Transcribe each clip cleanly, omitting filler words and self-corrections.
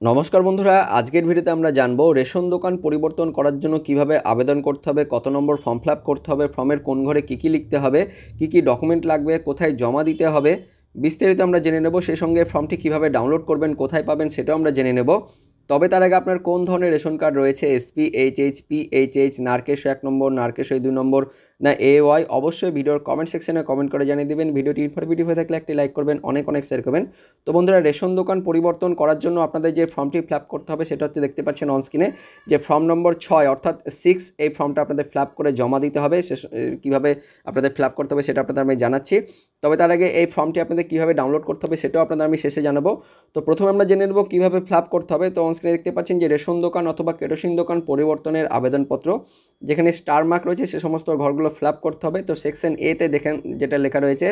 নমস্কার বন্ধুরা, আজকের ভিডিওতে আমরা জানবো রেশন দোকান পরিবর্তন করার জন্য কিভাবে আবেদন করতে হবে, কত নম্বর ফর্ম ফিল আপ করতে হবে, ফর্মের কোন ঘরে কী কী লিখতে হবে, কী কী ডকুমেন্ট লাগবে, কোথায় জমা দিতে হবে, বিস্তারিত আমরা জেনে নেব। সেই সঙ্গে ফর্মটি কিভাবে ডাউনলোড করবেন, কোথায় পাবেন সেটাও আমরা জেনে নেব। তবে তার আগে আপনার কোন ধরনের রেশন কার্ড রয়েছে, এসপি, এইচএইচ, পিএইচএইচ, নারকেশ 1 নম্বর, নারকেশ 2 নম্বর, না এওয়াই, অবশ্যই ভিডিওর কমেন্ট সেকশনে কমেন্ট করে জানিয়ে দেবেন। ভিডিওটি ইনফরমেটিভ হয়ে থাকলে একটি লাইক করবেন, অনেক অনেক শেয়ার করবেন। তো বন্ধুরা, রেশন দোকান পরিবর্তন করার জন্য আপনাদের যে ফর্মটি ফিল আপ করতে হবে সেটা হচ্ছে দেখতে পাচ্ছেন অন স্ক্রিনে, যে ফর্ম নম্বর 6 অর্থাৎ 6, এই ফর্মটা আপনাদের ফিল আপ করে জমা দিতে হবে। কীভাবে আপনাদের ফিল আপ করতে হবে সেটা আপনাদের আমি জানাচ্ছি। তবে তার আগে এই ফর্মটি আপনাদের কীভাবে ডাউনলোড করতে হবে সেটাও আপনাদের আমি শেষে জানাবো। তো প্রথমে আমরা জেনে নেব কীভাবে ফিল আপ করতে হবে। তো অন স্ক্রিনে দেখতে পাচ্ছেন যে রেশন দোকান অথবা কেরোসিন দোকান পরিবর্তনের আবেদনপত্র, যেখানে স্টার মার্ক রয়েছে সে সমস্ত ঘরগুলো ফিল আপ করতে হবে। তো সেকশন এতে দেখেন যেটা লেখা রয়েছে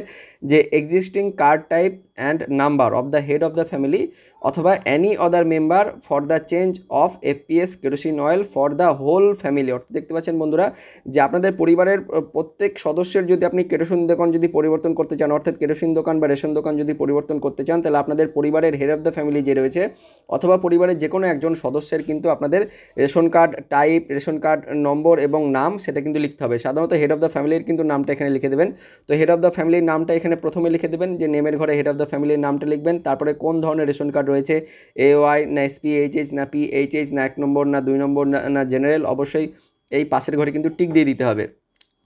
যে existing card type and number of the head of the family অথবা any other member for the change of FPS kerosene oil for the whole family. অর্থাৎ দেখতে পাচ্ছেন বন্ধুরা যে আপনাদের পরিবারের প্রত্যেক সদস্যের যদি আপনি কেরোসিন দোকান যদি পরিবর্তন করতে চান, অর্থাৎ কেরোসিন দোকান বা রেশন দোকান যদি পরিবর্তন করতে চান, তাহলে আপনাদের পরিবারের হেড অফ দ্য ফ্যামিলি যে রয়েছে অথবা পরিবারের যে কোনো একজন সদস্যের কিন্তু আপনাদের ration card type, ration card নম্বর এবং নাম সেটা কিন্তু লিখতে হবে। সাধারণত হেড অফ দ্য ফ্যামিলির কিন্তু নামটা এখানে লিখে দেবেন। তো হেড অফ দ্য ফ্যামিলির নামটা এখানে প্রথমে লিখে দেবেন, যে নেমের ঘরে হেড অফ দ্য ফ্যামিলির নামটা লিখবেন। তারপরে কোন ধরনের রেশন কার্ড রয়েছে, এওয়াই না এসপিএইচএইচ না পিএইচএইচ না 1 নম্বর না 2 নম্বর না জেনারেল, অবশ্যই এই পাশের ঘরে কিন্তু টিক দিয়ে দিতে হবে।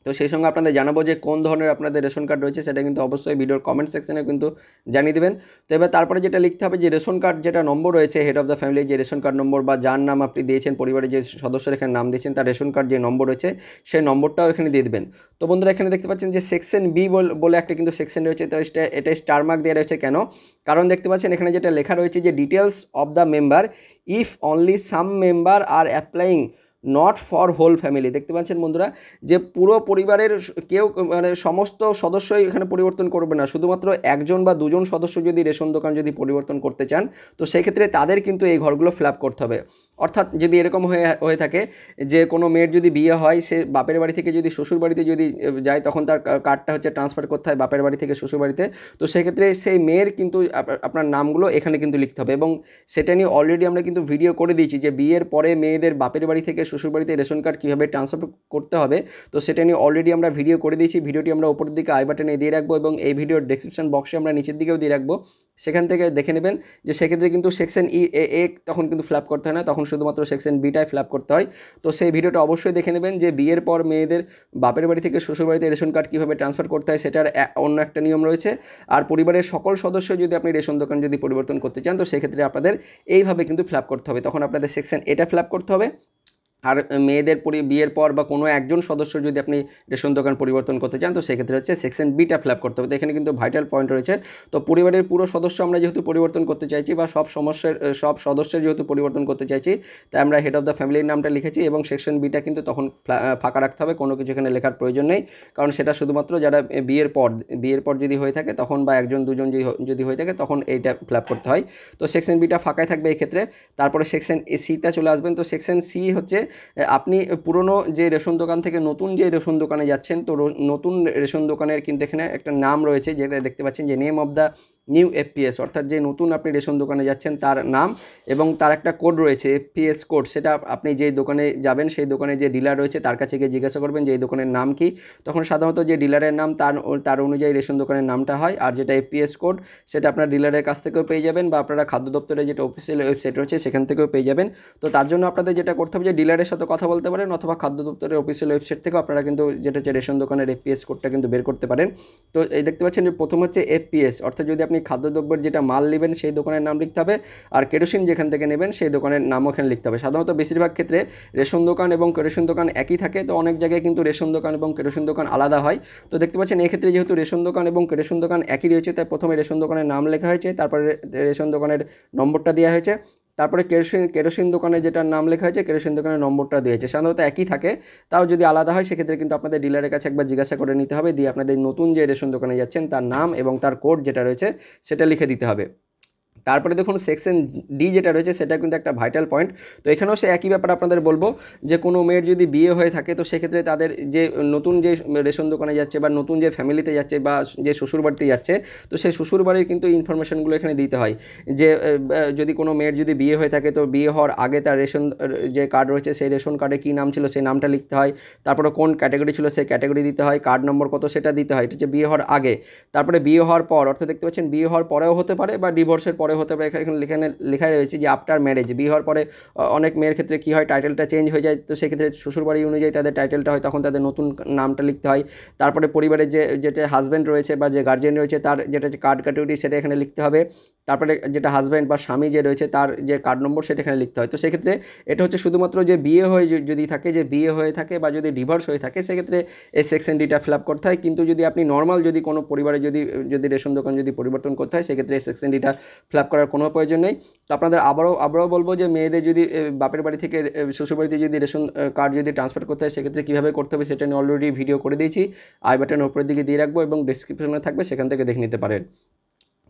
তো সেই সঙ্গে আপনাদের জানাবো যে কোন ধরনের আপনাদের রেশন কার্ড রয়েছে সেটা কিন্তু অবশ্যই ভিডিওর কমেন্ট সেকশনে কিন্তু জানিয়ে দেবেন। তো এবার তারপরে যেটা লিখতে হবে যে রেশন কার্ড যেটা নম্বর রয়েছে হেড অফ দ্য ফ্যামিলি, যে রেশন কার্ড নম্বর বা যার নাম আপনি দিয়েছেন, পরিবারের যে সদস্যের এখানে নাম দিয়েছেন তার রেশন কার্ড যে নম্বর রয়েছে সেই নম্বরটাও এখানে দিয়ে দেবেন। তো বন্ধুরা, এখানে দেখতে পাচ্ছেন যে সেকশন বি বলে একটা কিন্তু সেকশন রয়েছে। তো এটা স্টার মার্ক দেওয়া রয়েছে কেন? কারণ দেখতে পাচ্ছেন এখানে যেটা লেখা রয়েছে যে details of the member if only some member are applying not for whole family. দেখতে পাচ্ছেন বন্ধুরা যে পুরো পরিবারের কেউ মানে সমস্ত সদস্যই এখানে পরিবর্তন করবে না, শুধুমাত্র একজন বা দুজন সদস্য যদি রেশন দোকান যদি পরিবর্তন করতে চান তো সেক্ষেত্রে তাদের কিন্তু এই ঘরগুলো ফিল আপ করতে হবে। অর্থাৎ যদি এরকম হয়ে থাকে যে কোনো মেয়ের যদি বিয়ে হয়, সে বাপের বাড়ি থেকে যদি শ্বশুর বাড়িতে যদি যায় তখন তার কার্ডটা হচ্ছে ট্রান্সফার করতে হয় বাপের বাড়ি থেকে শ্বশুর বাড়িতে। তো সেক্ষেত্রে সেই মেয়ের কিন্তু আপনার নামগুলো এখানে কিন্তু লিখতে হবে, এবং সেটা নিয়ে অলরেডি আমরা কিন্তু ভিডিও করে দিয়েছি যে বিয়ের পরে মেয়েদের বাপের বাড়ি থেকে শ্বশুরবাড়িতে রেশন কার্ড কীভাবে ট্রান্সফার করতে হবে। তো সেটা নিয়ে অলরেডি আমরা ভিডিও করে দিয়েছি। ভিডিওটি আমরা উপরের দিকে আই বাটনে দিয়ে রাখবো এবং এই ভিডিওর ডেসক্রিপশন বক্সে আমরা নিচের দিকেও দিয়ে রাখবো, সেখান থেকে দেখে নেবেন। যে সেক্ষেত্রে কিন্তু সেকশন এ তখন কিন্তু ফিল আপ করতে হয় না, তখন শুধুমাত্র সেকশন বিটাই ফিল আপ করতে হয়। তো সেই ভিডিওটা অবশ্যই দেখে নেবেন যে বিয়ের পর মেয়েদের বাপের বাড়ি থেকে শ্বশুরবাড়িতে রেশন কার্ড কীভাবে ট্রান্সফার করতে হয় সেটার অন্য একটা নিয়ম রয়েছে। আর পরিবারের সকল সদস্য যদি আপনি রেশন দোকান যদি পরিবর্তন করতে চান তো সেক্ষেত্রে আপনাদের এইভাবে কিন্তু ফিল আপ করতে হবে। তখন আপনাদের সেকশন এটা ফিল আপ করতে হবে। আর মেয়েদের বিয়ের পর বা কোনো একজন সদস্য যদি আপনি রেশন দোকান পরিবর্তন করতে চান তো সেক্ষেত্রে হচ্ছে সেকশন বিটা ফিল আপ করতে হবে। তো এখানে কিন্তু ভাইটাল পয়েন্ট রয়েছে। তো পরিবারের পুরো সদস্য আমরা যেহেতু পরিবর্তন করতে চাইছি বা সব সদস্যের যেহেতু পরিবর্তন করতে চাইছি, তাই আমরা হেড অফ দ্য ফ্যামিলির নামটা লিখেছি এবং সেকশন বিটা কিন্তু তখন ফাঁকা রাখতে হবে, কোনো কিছু এখানে লেখার প্রয়োজন নেই। কারণ সেটা শুধুমাত্র যারা বিয়ের পর যদি হয়ে থাকে তখন বা একজন দুজন যদি হয়ে থাকে তখন এইটা ফিল আপ করতে হয়। তো সেকশন বিটা ফাঁকাই থাকবে এই ক্ষেত্রে। তারপরে সেকশন সিতে চলে আসবেন। তো সেকশন সি হচ্ছে আপনি পুরনো যে রেশন দোকান থেকে নতুন যে রেশন দোকানে যাচ্ছেন, তো নতুন রেশন দোকানের কিন্তু এখানে একটা নাম রয়েছে যেটা দেখতে পাচ্ছেন যে name of the new FPS, অর্থাৎ যে নতুন আপনি রেশন দোকানে যাচ্ছেন তার নাম এবং তার একটা কোড রয়েছে এফপিএস কোড। সেটা আপনি যে দোকানে যাবেন সেই দোকানে যে ডিলার রয়েছে তার কাছে গিয়ে জিজ্ঞাসা করবেন যে এই দোকানের নাম কি। তখন সাধারণত যে ডিলারের নাম তার অনুযায়ী রেশন দোকানের নামটা হয়। আর যেটা এফপিএস কোড সেটা আপনার ডিলারের কাছ থেকেও পেয়ে যাবেন বা আপনারা খাদ্য দপ্তরের যেটা অফিসিয়াল ওয়েবসাইট রয়েছে সেখান থেকেও পেয়ে যাবেন। তো তার জন্য আপনাদের যেটা করতে হবে যে ডিলারের সাথে কথা বলতে পারেন অথবা খাদ্য দপ্তরের অফিসিয়াল ওয়েবসাইট থেকেও আপনারা কিন্তু যেটা হচ্ছে রেশন দোকানের এফপিএস কোডটা কিন্তু বের করতে পারেন। তো এই দেখতে পাচ্ছেন যে প্রথম হচ্ছে এফপিএস, অর্থাৎ যদি আপনি খাদ্যদ্রব্যের যেটা মাল নেবেন সেই দোকানের নাম লিখতে হবে, আর কেরোসিন যেখান থেকে নেবেন সেই দোকানের নামও এখানে লিখতে হবে। সাধারণত বেশিরভাগ ক্ষেত্রে রেশন দোকান এবং কেরোসিন দোকান একই থাকে, তো অনেক জায়গায় কিন্তু রেশন দোকান এবং কেরোসিন দোকান আলাদা হয়। তো দেখতে পাচ্ছেন এক্ষেত্রে যেহেতু রেশন দোকান এবং কেরোসিন দোকান একই রয়েছে তাই প্রথমে রেশন দোকানের নাম লেখা হয়েছে, তারপরে রেশন দোকানের নম্বরটা দেওয়া হয়েছে, তারপরে কেরোসিন দোকানে যেটার নাম লেখা হয়েছে কেরোসিন দোকানের নম্বরটা দিয়েছে। সাধারণত একই থাকে, তাও যদি আলাদা হয় সেক্ষেত্রে কিন্তু আপনাদের ডিলারের কাছে একবার জিজ্ঞাসা করে নিতে হবে, দিয়ে আপনাদের নতুন যে রেশন দোকানে যাচ্ছেন তার নাম এবং তার কোড যেটা রয়েছে সেটা লিখে দিতে হবে। তারপরে দেখুন সেকশন ডি যেটা রয়েছে সেটা কিন্তু একটা ভাইটাল পয়েন্ট। তো এখানেও সে একই ব্যাপার আপনাদের বলবো যে কোনো মেয়ের যদি বিয়ে হয়ে থাকে তো সেক্ষেত্রে তাদের যে নতুন যে রেশন দোকানে যাচ্ছে বা নতুন যে ফ্যামিলিতে যাচ্ছে বা যে শ্বশুরবাড়িতে যাচ্ছে, তো সেই শ্বশুরবাড়ির কিন্তু ইনফরমেশনগুলো এখানে দিতে হয় যে যদি কোনো মেয়ের যদি বিয়ে হয়ে থাকে তো বিয়ে হওয়ার আগে তার রেশন যে কার্ড রয়েছে সেই রেশন কার্ডে কী নাম ছিল সেই নামটা লিখতে হয়, তারপরে কোন ক্যাটাগরি ছিল সেই ক্যাটাগরি দিতে হয়, কার্ড নম্বর কত সেটা দিতে হয়, এটা হচ্ছে বিয়ে হওয়ার আগে। তারপরে বিয়ে হওয়ার পর অর্থাৎ দেখতে পাচ্ছেন বিয়ে হওয়ার পরেও হতে পারে বা ডিভোর্সের পরে হতে পারে, এখানে লেখাই রয়েছে যে আফটার ম্যারেজ। বিয়ে হওয়ার পরে অনেক মেয়ের ক্ষেত্রে কী হয় টাইটেলটা চেঞ্জ হয়ে যায়, তো সেক্ষেত্রে শ্বশুরবাড়ি অনুযায়ী তাদের টাইটেলটা হয়, তখন তাদের নতুন নামটা লিখতে হয়। তারপরে পরিবারের যেটা হাজব্যান্ড রয়েছে বা যে গার্জিয়ান রয়েছে তার যেটা কার্ড ক্যাটাগরি সেটা এখানে লিখতে হবে। তারপরে যেটা হাজব্যান্ড বা স্বামী যে রয়েছে তার যে কার্ড নম্বর সেটা এখানে লিখতে হয়। তো সেক্ষেত্রে এটা হচ্ছে শুধুমাত্র যে বিয়ে হয়ে যদি থাকে, যে বিয়ে হয়ে থাকে বা যদি ডিভোর্স হয়ে থাকে সেক্ষেত্রে এই সেকশন ডিটা ফিল আপ করতে হয়। কিন্তু যদি আপনি নর্মাল যদি কোনো পরিবারে যদি রেশন দোকান যদি পরিবর্তন করতে হয় সেক্ষেত্রে এই সেকশন ডিটা ফিল আপ করার কোনো প্রয়োজন নেই। তো আপনাদের আবারও বলবো যে মেয়েদের যদি বাপের বাড়ি থেকে শ্বশুরবাড়িতে যদি রেশন কার্ড যদি ট্রান্সফার করতে হয় সেক্ষেত্রে কীভাবে করতে হবে সেটা নিয়ে অলরেডি ভিডিও করে দিয়েছি, আই বাটনের উপরের দিকে দিয়ে রাখবো এবং ডিসক্রিপশনে থাকবে, সেখান থেকে দেখে নিতে পারেন।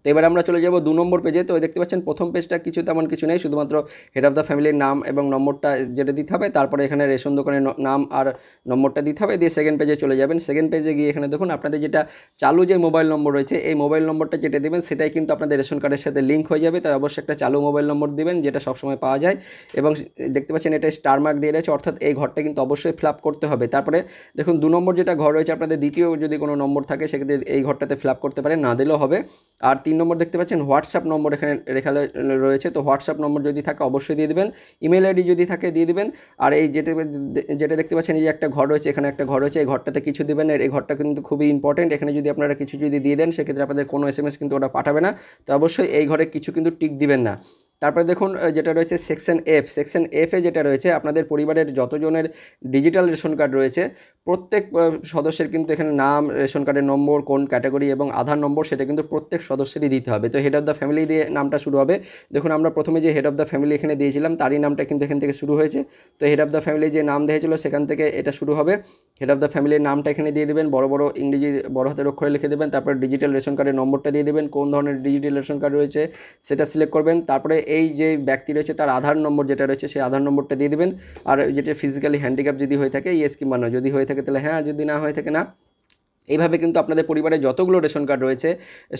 তো এবার আমরা চলে যাব 2 নম্বর পেজে। তো দেখতে পাচ্ছেন প্রথম পেজটা তেমন কিছু নেই, শুধুমাত্র হেড অফ দ্য ফ্যামিলির নাম এবং নম্বরটা যেটা দিতে হবে, তারপরে এখানে রেশন দোকানের নাম আর নম্বরটা দিতে হবে, দিয়ে সেকেন্ড পেজে চলে যাবেন। সেকেন্ড পেজে গিয়ে এখানে দেখুন আপনাদের যেটা চালু যে মোবাইল নম্বর রয়েছে এই মোবাইল নম্বরটা যেটা দেবেন সেটাই কিন্তু আপনাদের রেশন কার্ডের সাথে লিঙ্ক হয়ে যাবে, তাই অবশ্যই একটা চালু মোবাইল নম্বর দিবেন যেটা সবসময় পাওয়া যায়। এবং দেখতে পাচ্ছেন এটা স্টার মার্ক দিয়ে রয়েছে, অর্থাৎ এই ঘরটা কিন্তু অবশ্যই ফিল আপ করতে হবে। তারপরে দেখুন 2 নম্বর যেটা ঘর রয়েছে আপনাদের দ্বিতীয় যদি কোনো নম্বর থাকে সেক্ষেত্রে এই ঘরটাতে ফিল আপ করতে পারেন, না দিলেও হবে। আর 3 নম্বর দেখতে পাচ্ছেন হোয়াটসঅ্যাপ নম্বর এখানে লেখা রয়েছে, তো হোয়াটসঅ্যাপ নম্বর যদি থাকে অবশ্যই দিয়ে দেবেন, ইমেল আইডি যদি থাকে দিয়ে দেবেন। আর এই যেটা দেখতে পাচ্ছেন এই যে একটা ঘর রয়েছে, এখানে একটা ঘর রয়েছে, এই ঘরটাতে কিছু দেবেন, এই ঘরটা কিন্তু খুবই ইম্পর্টেন্ট। এখানে যদি আপনারা কিছু যদি দিয়ে দেন সেক্ষেত্রে আপনাদের কোনো SMS কিন্তু ওটা পাঠাবে না, তো অবশ্যই এই ঘরে কিছু কিন্তু টিক দিবেন না। তারপরে দেখুন যেটা রয়েছে সেকশন এফে যেটা রয়েছে আপনাদের পরিবারের যতজনের ডিজিটাল রেশন কার্ড রয়েছে প্রত্যেক সদস্যের কিন্তু এখানে নাম, রেশন কার্ডের নম্বর, কোন ক্যাটাগরি এবং আধার নম্বর সেটা কিন্তু প্রত্যেক সদস্যেরই দিতে হবে। তো হেড অফ দ্য ফ্যামিলি দিয়ে নামটা শুরু হবে। দেখুন আমরা প্রথমে যে হেড অফ দ্য ফ্যামিলি এখানে দিয়েছিলাম তারই নামটা কিন্তু এখান থেকে শুরু হয়েছে, তো হেড অফ দ্য ফ্যামিলি যে নাম দিয়েছিল সেখান থেকে এটা শুরু হবে। হেড অফ দ্য ফ্যামিলির নামটা এখানে দিয়ে দেবেন, বড় ইংরেজি বড় হাতের অক্ষরে লিখে দেবেন, তারপরে ডিজিটাল রেশন কার্ডের নম্বরটা দিয়ে দেবেন, কোন ধরনের ডিজিটাল রেশন কার্ড রয়েছে সেটা সিলেক্ট করবেন। তারপরে এই যে ব্যক্তি রয়েছে তার আধার নম্বর যেটা রয়েছে সেই আধার নম্বরটা দিয়ে দেবেন। আর যেটা ফিজিক্যালি হ্যান্ডিক্যাপ যদি হয়ে থাকে ইয়েস কিংবা না, যদি হয়ে থাকে তাহলে হ্যাঁ, যদি না হয়ে থাকে না। এইভাবে কিন্তু আপনাদের পরিবারে যতগুলো রেশন কার্ড রয়েছে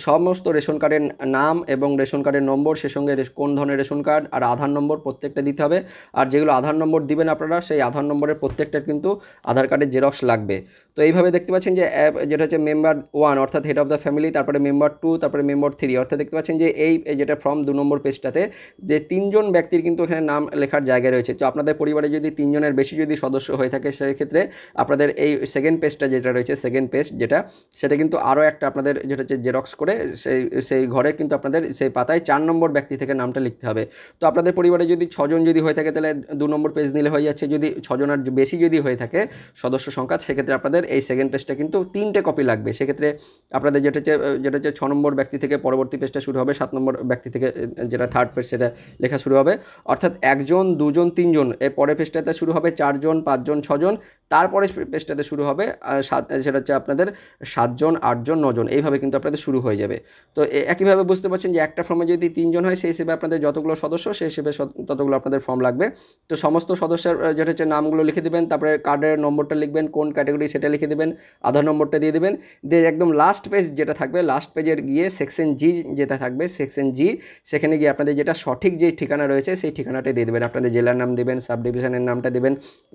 সমস্ত রেশন কার্ডের নাম এবং রেশন কার্ডের নম্বর, সে সঙ্গে কোন ধরনের রেশন কার্ড আর আধার নম্বর প্রত্যেকটা দিতে হবে। আর যেগুলো আধার নম্বর দিবেন আপনারা সেই আধার নম্বরের প্রত্যেকটার কিন্তু আধার কার্ডের জেরক্স লাগবে। তো এইভাবে দেখতে পাচ্ছেন যে যেটা হচ্ছে মেম্বার 1 অর্থাৎ হেড অফ দ্য ফ্যামিলি, তারপরে মেম্বার 2, তারপরে মেম্বার 3, অর্থাৎ দেখতে পাচ্ছেন যে এই যেটা ফর্ম 2 নম্বর পেজটাতে যে 3 জন ব্যক্তির কিন্তু এখানে নাম লেখার জায়গা রয়েছে। তো আপনাদের পরিবারে যদি 3 জনের বেশি যদি সদস্য হয়ে থাকে সেক্ষেত্রে আপনাদের এই সেকেন্ড পেজটা যেটা রয়েছে সেকেন্ড পেজ সেটা কিন্তু আরও একটা আপনাদের যেটা হচ্ছে জেরক্স করে সেই ঘরে কিন্তু আপনাদের সেই পাতায় 4 নম্বর ব্যক্তি থেকে নামটা লিখতে হবে। তো আপনাদের পরিবারে যদি 6 জন যদি হয়ে থাকে তাহলে 2 নম্বর পেজ নিলে হয়ে যাচ্ছে, যদি 6 জনের বেশি যদি হয়ে থাকে সদস্য সংখ্যা সেক্ষেত্রে আপনাদের এই সেকেন্ড পেজটা কিন্তু 3টে কপি লাগবে। সেক্ষেত্রে আপনাদের যেটা হচ্ছে 6 নম্বর ব্যক্তি থেকে পরবর্তী পেজটা শুরু হবে, 7 নম্বর ব্যক্তি থেকে যেটা থার্ড পেজ সেটা লেখা শুরু হবে, অর্থাৎ 1 জন 2 জন 3 জন, এর পরের পেজটাতে শুরু হবে 4 জন 5 জন 6 জন, তারপরে পেজটাতে শুরু হবে সেটা হচ্ছে আপনাদের 7 জন 8 জন 9 জন, এইভাবে কিন্তু আপনাদের শুরু হয়ে যাবে। তো একইভাবে বুঝতে পারছেন যে একটা ফর্মে যদি 3 জন হয় সেই হিসেবে আপনাদের যতগুলো সদস্য সেই হিসেবে ততগুলো আপনাদের ফর্ম লাগবে। তো সমস্ত সদস্যের যেটা হচ্ছে নামগুলো লিখে দেবেন, তারপরে কার্ডের নম্বরটা লিখবেন, কোন ক্যাটাগরি সেটা লিখে দেবেন, আধার নম্বরটা দিয়ে দেবেন, দিয়ে একদম লাস্ট পেজ যেটা থাকবে লাস্ট পেজের গিয়ে সেকশন জি যেটা থাকবে সেকশন জি, সেখানে গিয়ে আপনাদের যেটা সঠিক যে ঠিকানা রয়েছে সেই ঠিকানাটা দিয়ে দেবেন। আপনাদের জেলার নাম দেবেন, সাব ডিভিশনের নামটা দেবেন,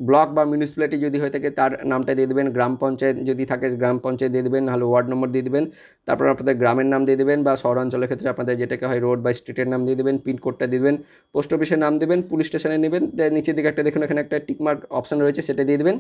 ব্লক বা মিউনিসিপ্যালিটি যদি হয়ে থাকে তার নামটা দিয়ে দেবেন, গ্রাম পঞ্চায়েত যদি থাকে গ্রাম পঞ্চায়েত দিয়ে দেবেন, নাহলে ওয়ার্ড নম্বর দিয়ে দেবেন, তারপর আপনাদের গ্রামের নাম দিয়ে দেবেন বা শহরাঞ্চলের ক্ষেত্রে আপনাদের যেটাকে হয় রোড বা স্ট্রিটের নাম দিয়ে দেবেন, পিনকোডটা দিয়ে দেবেন, পোস্ট অফিসের নাম দেবেন, পুলিশ স্টেশনে নেবেন, নিচের দিকে একটা দেখুন এখানে একটা টিকমার্ক অপশান রয়েছে সেটা দিয়ে দেবেন।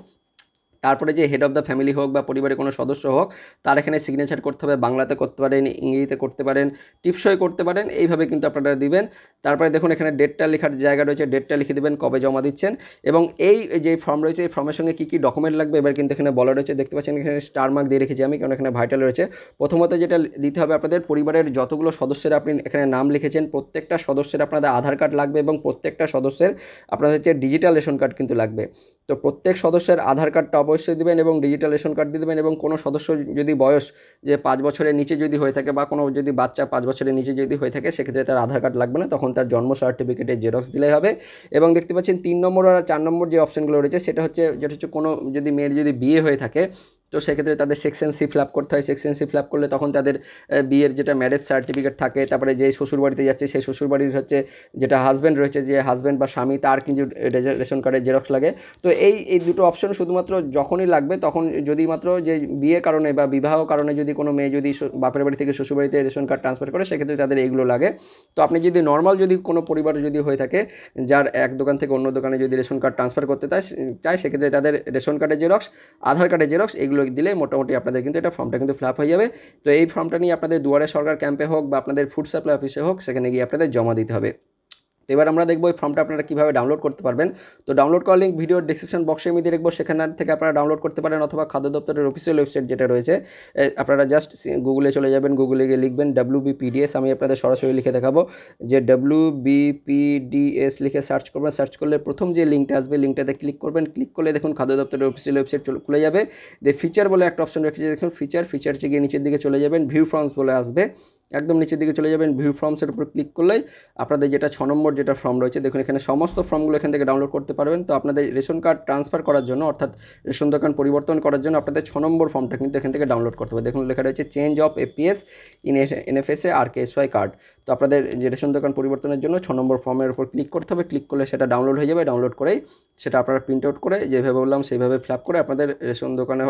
তারপরে যে হেড অফ দ্য ফ্যামিলি হোক বা পরিবারের কোনো সদস্য হোক তার এখানে সিগনেচার করতে হবে, বাংলাতে করতে পারেন, ইংরেজিতে করতে পারেন, টিপসই করতে পারেন, এইভাবে কিন্তু আপনারা দিবেন। তারপরে দেখুন এখানে ডেটটা লেখার জায়গা রয়েছে, ডেটটা লিখে দেবেন কবে জমা দিচ্ছেন, এবং এই যে ফর্ম রয়েছে এই ফর্মের সঙ্গে কী কী ডকুমেন্ট লাগবে এবার কিন্তু এখানে বলা রয়েছে। দেখতে পাচ্ছেন এখানে স্টার মার্ক দিয়ে রেখেছি আমি, কারণ এখানে ভাইটাল রয়েছে। প্রথমত যেটা দিতে হবে আপনাদের পরিবারের যতগুলো সদস্যের আপনি এখানে নাম লিখেছেন প্রত্যেকটা সদস্যের আপনাদের আধার কার্ড লাগবে এবং প্রত্যেকটা সদস্যের আপনাদের হচ্ছে ডিজিটাল রেশন কার্ড কিন্তু লাগবে। তো প্রত্যেক সদস্যের আধার কার্ডটা অবশ্যই দেবেন এবং ডিজিটাল রেশন কার্ড দিয়ে দেবেন। এবং কোনো সদস্য যদি বয়স যে 5 বছরের নিচে যদি হয়ে থাকে বা কোনো যদি বাচ্চা 5 বছরের নিচে যদি হয়ে থাকে, সেক্ষেত্রে তার আধার কার্ড লাগবে না, তখন তার জন্ম সার্টিফিকেটের জেরক্স দিলেই হবে। এবং দেখতে পাচ্ছেন 3 নম্বর আর 4 নম্বর যে অপশনগুলো রয়েছে যেটা হচ্ছে কোনো যদি মেয়ের যদি বিয়ে হয়ে থাকে, তো সেক্ষেত্রে তাদের সেকশন সি ফিল আপ করতে হয়। সেকশন সি ফিল আপ করলে তখন তাদের বিয়ের যেটা ম্যারেজ সার্টিফিকেট থাকে, তারপরে যে শ্বশুরবাড়িতে যাচ্ছে সেই শ্বশুরবাড়ির হচ্ছে যেটা হাজব্যান্ড রয়েছে, যে হাজব্যান্ড বা স্বামী, তার কিন্তু রেশন কার্ডের জেরক্স লাগে। তো এই দুটো অপশন শুধুমাত্র যখনই লাগবে তখন, যদি মাত্র যে বিয়ে কারণে বা বিবাহ কারণে যদি কোনো মেয়ে যদি বাপের বাড়ি থেকে শ্বশুরবাড়িতে রেশন কার্ড ট্রান্সফার করে, সেক্ষেত্রে তাদের এইগুলো লাগে। তো আপনি যদি নর্মাল যদি কোনো পরিবার যদি হয়ে থাকে যার এক দোকান থেকে অন্য দোকানে যদি রেশন কার্ড ট্রান্সফার করতে চায়, সেক্ষেত্রে তাদের রেশন কার্ডের জেরক্স, আধার কার্ডের জেরক্স এগুলো দিলে মোটামুটি আপনাদের কিন্তু এটা ফর্মটা কিন্তু ফিল আপ হয়ে যাবে। তো এই ফর্মটা নিয়ে আপনাদের দুয়ারে সরকার ক্যাম্পে হোক বা আপনাদের ফুড সাপ্লাই অফিসে হোক, সেখানে গিয়ে আপনাদের জমা দিতে হবে। তো এবার আমরা দেখবো এই ফর্মটা আপনারা কীভাবে ডাউনলোড করতে পারবেন। তো ডাউনলোড করার লিঙ্ক ভিডিওর ডিসক্রিপশন বক্সে আমি দিয়ে রাখবো, সেখান থেকে আপনারা ডাউনলোড করতে পারেন, অথবা খাদ্য দপ্তরের অফিসিয়াল ওয়েবসাইট যেটা রয়েছে, আপনারা জাস্ট গুগলে চলে যাবেন, গুগলে গিয়ে লিখবেন WBPDS। আমি আপনাদের সরাসরি লিখে দেখাবো যে WBPDS লিখে সার্চ করবেন। সার্চ করলে প্রথম যে লিঙ্কটা আসবে, লিঙ্কটাতে ক্লিক করবেন। ক্লিক করলে দেখুন খাদ্য দপ্তরের অফিসিয়াল ওয়েবসাইট খুলে যাবে। ফিচার বলে একটা অপশন রেখেছে, দেখুন ফিচার গিয়ে নিচের দিকে চলে যাবেন, ভিউ ফর্মস বলে আসবে, একদম নিচের দিকে চলে যাবেন। ভিউ ফর্মসের উপর ক্লিক করলেই আপনাদের যেটা 6 নম্বর যেটা ফর্ম রয়েছে, দেখুন এখানে সমস্ত ফর্মগুলো এখান থেকে ডাউনলোড করতে পারবেন। তো আপনাদের রেশন কার্ড ট্রান্সফার করার জন্য, অর্থাৎ রেশন দোকান পরিবর্তন করার জন্য আপনাদের 6 নম্বর ফর্মটা কিন্তু এখান থেকে ডাউনলোড করতে হবে। দেখুন লেখা রয়েছে change of APS in NFSA আর KSY কার্ড। তো আপনাদের যে রেশন দোকান পরিবর্তনের জন্য 6 নম্বর ফর্মের উপর ক্লিক করতে হবে। ক্লিক করলে সেটা ডাউনলোড হয়ে যাবে। ডাউনলোড করেই সেটা আপনারা প্রিন্ট আউট করে যেভাবে বললাম সেইভাবে ফিল আপ করে আপনাদের রেশন দোকানে,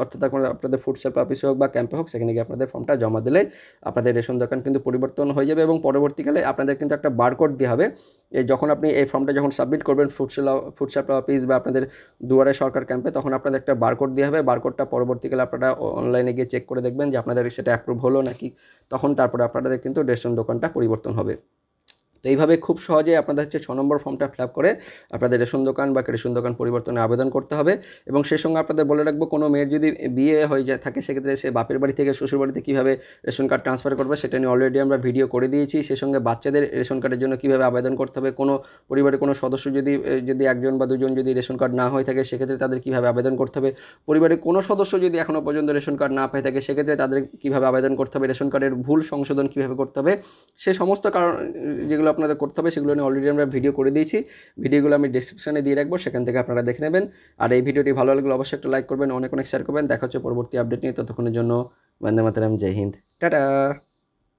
অর্থাৎ আপনাদের ফুড সাপ্লাই অফিসে হোক বা ক্যাম্পে হোক, সেখানে গিয়ে আপনাদের ফর্মটা জমা দিলে আপনাদের রেশন দোকান কিন্তু পরিবর্তন হয়ে যাবে। এবং পরবর্তীকালে আপনাদের কিন্তু একটা বারকোড দেওয়া হবে। যখন আপনি এই ফর্মটা যখন সাবমিট করবেন ফুড সাপ্লাই অফিস বা আপনাদের দুয়ারে সরকার ক্যাম্পে, তখন আপনাদের একটা বারকোড দেওয়া হবে। বারকোডটা পরবর্তীকালে আপনারা অনলাইনে গিয়ে চেক করে দেখবেন যে আপনাদের সেটা অ্যাপ্রুভ হলো নাকি, তখন তারপরে আপনাদের কিন্তু রেশন দোকানটা পরিবর্তন হবে। তো এইভাবে খুব সহজে আপনাদের হচ্ছে 6 নম্বর ফর্মটা ফিল আপ করে আপনাদের রেশন দোকান বা রেশন দোকান পরিবর্তনে আবেদন করতে হবে। এবং সেই সঙ্গে আপনাদের বলে রাখবো, কোনো মেয়ের যদি বিয়ে হয়ে থাকে, সেক্ষেত্রে সে বাপের বাড়ি থেকে শ্বশুর বাড়িতে কীভাবে রেশন কার্ড ট্রান্সফার করবে সেটা নিয়ে অলরেডি আমরা ভিডিও করে দিয়েছি। সেই সঙ্গে বাচ্চাদের রেশন কার্ডের জন্য কীভাবে আবেদন করতে হবে, কোনো পরিবারের কোনো সদস্য যদি একজন বা দুজন যদি রেশন কার্ড না হয়ে থাকে, সেক্ষেত্রে তাদের কীভাবে আবেদন করতে হবে। পরিবারের কোনো সদস্য যদি এখনও পর্যন্ত রেশন কার্ড না পেয়ে থাকে, সেক্ষেত্রে তাদের কীভাবে আবেদন করতে হবে, রেশন কার্ডের ভুল সংশোধন কীভাবে করতে হবে, সে সমস্ত কারণ যেগুলো আপনাদের করতে হবে সেগুলো নিয়ে অলরেডি আমরা ভিডিও করে দিয়েছি। ভিডিওগুলো আমি ডিসক্রিপশনে দিয়ে রাখবো, সেখান থেকে আপনারা দেখে নেবেন। আর এই ভিডিওটি ভালো লাগলে অবশ্যই একটা লাইক করবেন, অনেক শেয়ার করবেন। দেখা হচ্ছে পরবর্তী আপডেট নিয়ে। ততক্ষণের জন্য বন্দে মাতরম, জয় হিন্দ, টাটা।